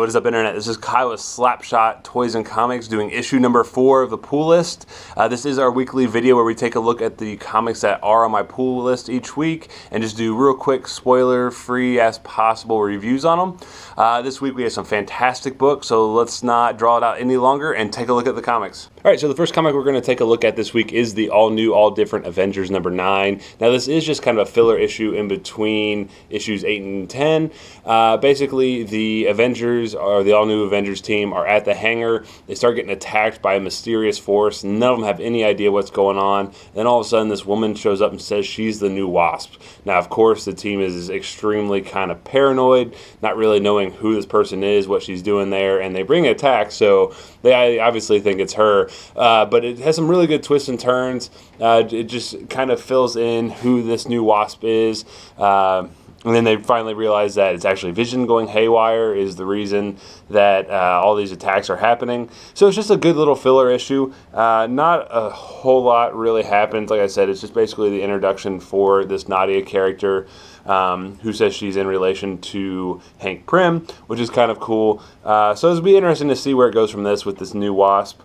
What is up, Internet? This is Kyle with Slapshot Toys and Comics doing issue number 4 of the pool list. This is our weekly video where we take a look at the comics that are on my pool list each week and just do real quick, spoiler-free as possible reviews on them. This week we have some fantastic books, so let's not draw it out any longer and take a look at the comics. Alright, so the first comic we're going to take a look at this week is the all-new, All Different Avengers number 9. Now this is just kind of a filler issue in between issues 8 and 10. Basically, the Avengers, or the all-new Avengers team, are at the hangar. They start getting attacked by a mysterious force. None of them have any idea what's going on. Then all of a sudden this woman shows up and says she's the new Wasp. Now of course the team is extremely kind of paranoid, not really knowing who this person is, what she's doing there, and they bring an attack, so they obviously think it's her. But it has some really good twists and turns. It just kind of fills in who this new Wasp is. And then they finally realize that it's actually Vision going haywire is the reason that all these attacks are happening. So it's just a good little filler issue. Not a whole lot really happens. Like I said, it's just basically the introduction for this Nadia character who says she's in relation to Hank Pym, which is kind of cool. So it'll be interesting to see where it goes from this with this new Wasp.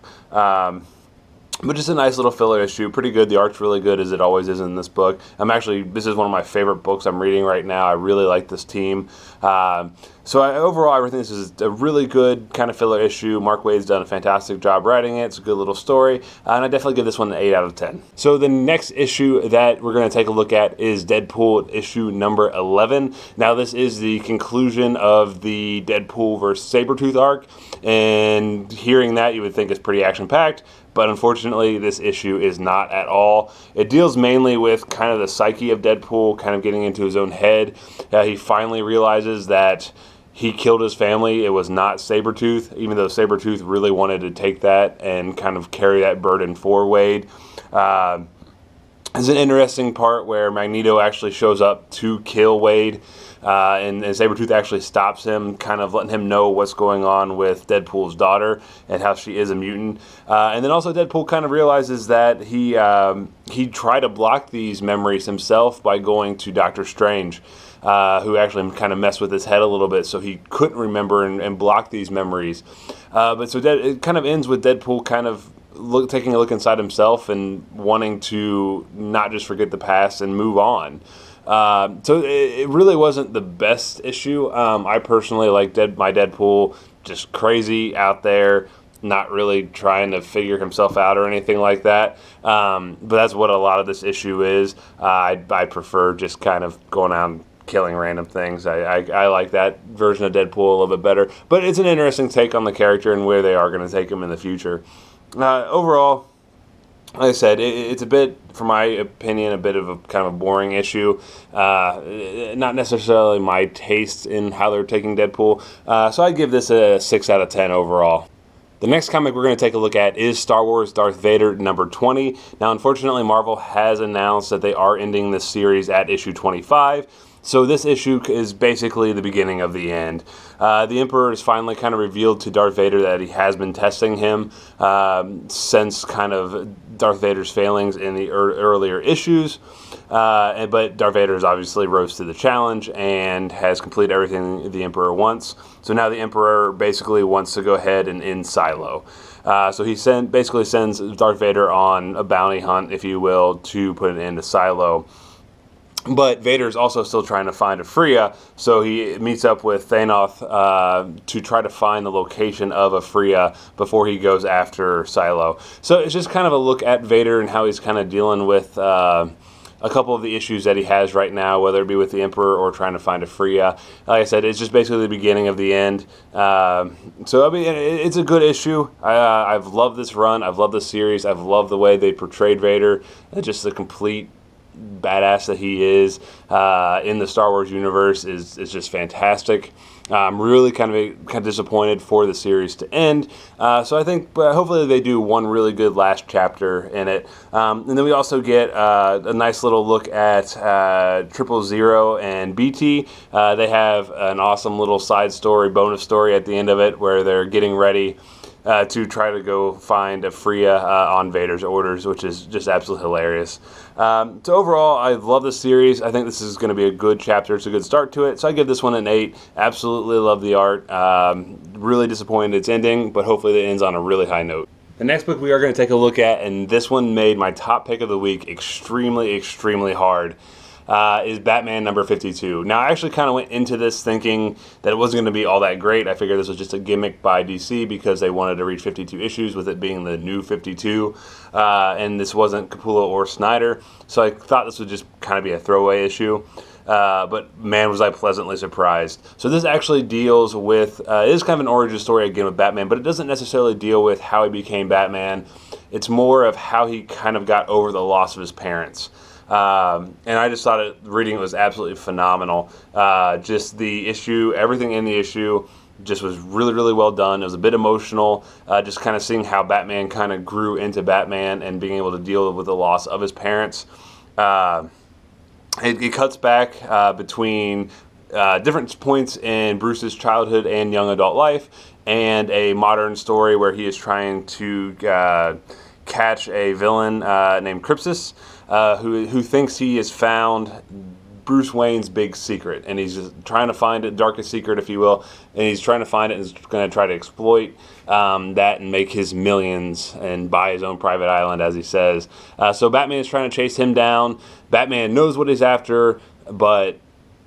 But just a nice little filler issue, pretty good. The art's really good, as it always is in this book. This is one of my favorite books I'm reading right now. I really like this team. Overall, I think this is a really good kind of filler issue. Mark Waid's done a fantastic job writing it. It's a good little story, and I definitely give this one an 8 out of 10. So the next issue that we're going to take a look at is Deadpool issue number 11. Now this is the conclusion of the Deadpool vs. Sabretooth arc, and hearing that you would think is pretty action-packed. But unfortunately, this issue is not at all. It deals mainly with kind of the psyche of Deadpool, kind of getting into his own head. He finally realizes that he killed his family. It was not Sabretooth, even though Sabretooth really wanted to take that and kind of carry that burden for Wade. There's an interesting part where Magneto actually shows up to kill Wade, and Sabretooth actually stops him, kind of letting him know what's going on with Deadpool's daughter and how she is a mutant. And then also Deadpool kind of realizes that he tried to block these memories himself by going to Doctor Strange, who actually kind of messed with his head a little bit, so he couldn't remember and block these memories. It kind of ends with Deadpool kind of taking a look inside himself and wanting to not just forget the past and move on. So it really wasn't the best issue. I personally like my Deadpool, just crazy out there, not really trying to figure himself out or anything like that. But that's what a lot of this issue is. I prefer just kind of going out and killing random things. I like that version of Deadpool a little bit better. But it's an interesting take on the character and where they are going to take him in the future. Overall, like I said, it's a bit, for my opinion, a bit of a kind of a boring issue. Not necessarily my taste in how they're taking Deadpool. So I'd give this a 6 out of 10 overall. The next comic we're going to take a look at is Star Wars Darth Vader number 20. Now, unfortunately, Marvel has announced that they are ending this series at issue 25. So this issue is basically the beginning of the end. The Emperor has finally kind of revealed to Darth Vader that he has been testing him since kind of Darth Vader's failings in the earlier issues. But Darth Vader has obviously rose to the challenge and has completed everything the Emperor wants. So now the Emperor basically wants to go ahead and end Silo. So he basically sends Darth Vader on a bounty hunt, if you will, to put an end to Silo. But Vader's also still trying to find a Freya, so he meets up with Thanos to try to find the location of a Freya before he goes after Silo. So it's just kind of a look at Vader and how he's kind of dealing with a couple of the issues that he has right now, whether it be with the Emperor or trying to find a Freya. Like I said, it's just basically the beginning of the end. So, I mean, it's a good issue. I've loved this run. I've loved this series. I've loved the way they portrayed Vader. Just the complete badass that he is in the Star Wars universe is just fantastic. I'm really kind of disappointed for the series to end. So I think hopefully they do one really good last chapter in it. And then we also get a nice little look at 000 and BT. They have an awesome little side story, bonus story at the end of it where they're getting ready to try to go find a Freya on Vader's orders, which is just absolutely hilarious. So overall, I love this series. I think this is going to be a good chapter. It's a good start to it. So I give this one an 8. Absolutely love the art. Really disappointed it's ending, but hopefully it ends on a really high note. The next book we are going to take a look at, and this one made my top pick of the week extremely, extremely hard, is Batman number 52. Now, I actually kind of went into this thinking that it wasn't going to be all that great. I figured this was just a gimmick by DC because they wanted to reach 52 issues with it being the new 52, and this wasn't Capullo or Snyder, so I thought this would just kind of be a throwaway issue. But man, was I pleasantly surprised. So this actually deals with, it is kind of an origin story again with Batman, but it doesn't necessarily deal with how he became Batman. It's more of how he kind of got over the loss of his parents. And I just thought reading it was absolutely phenomenal. Just the issue, everything in the issue just was really, really well done. It was a bit emotional, just kind of seeing how Batman kind of grew into Batman and being able to deal with the loss of his parents. It cuts back between different points in Bruce's childhood and young adult life, and a modern story where he is trying to catch a villain named Crypsis, who thinks he has found Bruce Wayne's big secret, and he's just trying to find it, darkest secret, if you will, and he's trying to find it and is going to try to exploit that and make his millions and buy his own private island, as he says. So Batman is trying to chase him down. Batman knows what he's after, but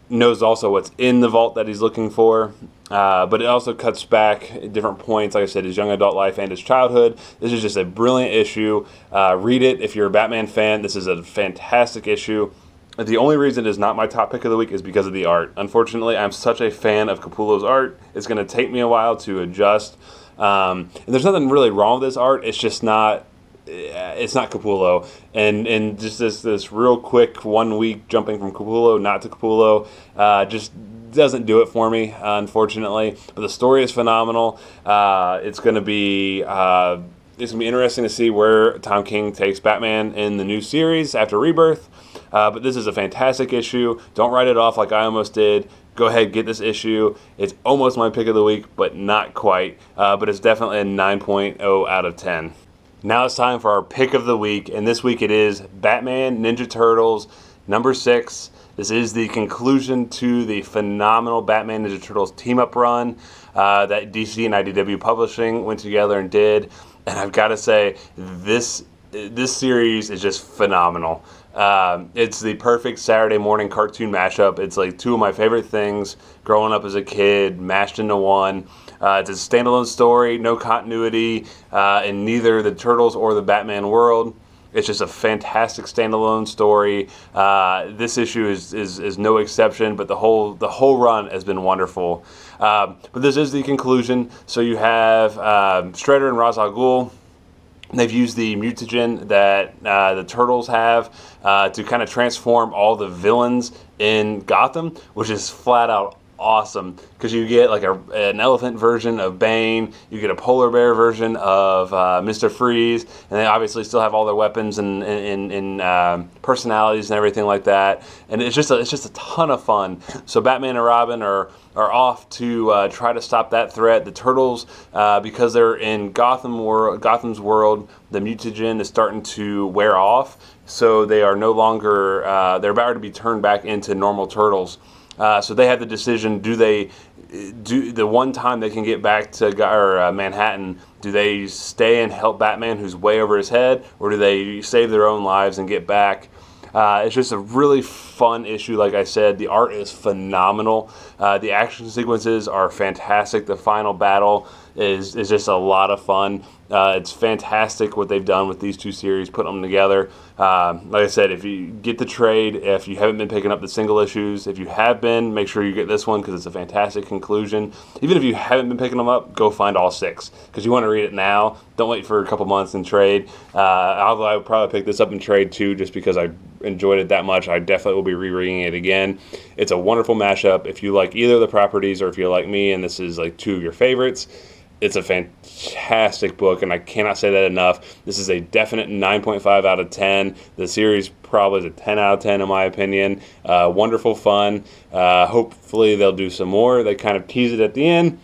knows also what's in the vault that he's looking for. But it also cuts back at different points, like I said, his young adult life and his childhood. This is just a brilliant issue. Read it if you're a Batman fan. This is a fantastic issue. The only reason it is not my top pick of the week is because of the art. Unfortunately, I'm such a fan of Capullo's art. It's going to take me a while to adjust. And there's nothing really wrong with this art. It's just not, it's not Capullo. And just this real quick 1 week jumping from Capullo not to Capullo just doesn't do it for me, unfortunately. But the story is phenomenal. It's going to be interesting to see where Tom King takes Batman in the new series after Rebirth. But this is a fantastic issue. Don't write it off like I almost did. Go ahead, get this issue. It's almost my pick of the week, but not quite. But it's definitely a 9.0 out of 10. Now it's time for our pick of the week, and this week it is Batman Ninja Turtles number 6. This is the conclusion to the phenomenal Batman Ninja Turtles team-up run that DC and IDW Publishing went together and did. And I've got to say, this series is just phenomenal. It's the perfect Saturday morning cartoon mashup. It's like two of my favorite things growing up as a kid, mashed into one. It's a standalone story, no continuity in neither the Turtles or the Batman world. It's just a fantastic standalone story. This issue is no exception, but the whole run has been wonderful. But this is the conclusion. So you have Shredder and Ra's al Ghul. They've used the mutagen that the Turtles have to kind of transform all the villains in Gotham, which is flat out awesome, because you get like an elephant version of Bane, you get a polar bear version of Mr. Freeze, and they obviously still have all their weapons and personalities and everything like that. And it's just a ton of fun. So Batman and Robin are off to try to stop that threat. The Turtles, because they're in Gotham's world, the mutagen is starting to wear off, so they are no longer they're about to be turned back into normal turtles. So they have the decision: do the one time they can get back to Manhattan, do they stay and help Batman, who's way over his head, or do they save their own lives and get back? It's just a really fun issue. Like I said, the art is phenomenal. The action sequences are fantastic. The final battle is just a lot of fun. It's fantastic what they've done with these two series, putting them together. Like I said, if you get the trade, if you haven't been picking up the single issues, if you have been, make sure you get this one because it's a fantastic conclusion. Even if you haven't been picking them up, go find all 6 because you want to read it now. Don't wait for a couple months and trade. Although I would probably pick this up and trade too, just because I enjoyed it that much. I definitely will be rereading it again. It's a wonderful mashup. If you like either of the properties, or if you're like me and this is like 2 of your favorites, it's a fantastic book, and I cannot say that enough. This is a definite 9.5 out of 10. The series probably is a 10 out of 10 in my opinion. Wonderful fun. Hopefully they'll do some more. They kind of tease it at the end.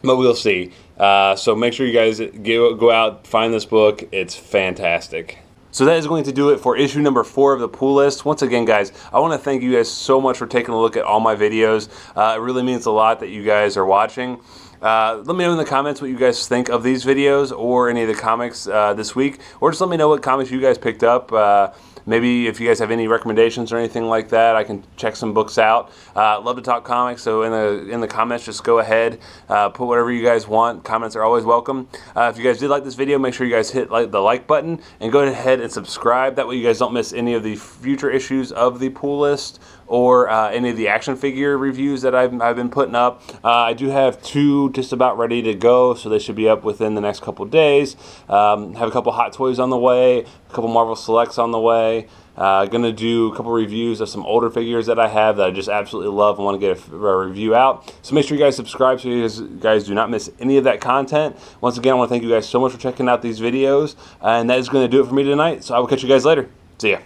but we'll see. So make sure you guys go out, find this book. It's fantastic. So that is going to do it for issue number 4 of the Pool List. Once again, guys, I want to thank you guys so much for taking a look at all my videos. It really means a lot that you guys are watching. Let me know in the comments what you guys think of these videos or any of the comics this week, or just let me know what comics you guys picked up. Maybe if you guys have any recommendations or anything like that, I can check some books out. Love to talk comics, so in the comments, just go ahead, put whatever you guys want. Comments are always welcome. If you guys did like this video, make sure you guys hit the like button and go ahead and subscribe. That way you guys don't miss any of the future issues of the Pool List or any of the action figure reviews that I've been putting up. I do have 2 just about ready to go, so they should be up within the next couple days. Have a couple Hot Toys on the way, a couple Marvel Selects on the way. Gonna do a couple reviews of some older figures that I have that I just absolutely love and want to get a review out. So make sure you guys subscribe so you guys do not miss any of that content. Once again, I want to thank you guys so much for checking out these videos, and that is going to do it for me tonight. So I will catch you guys later. See ya.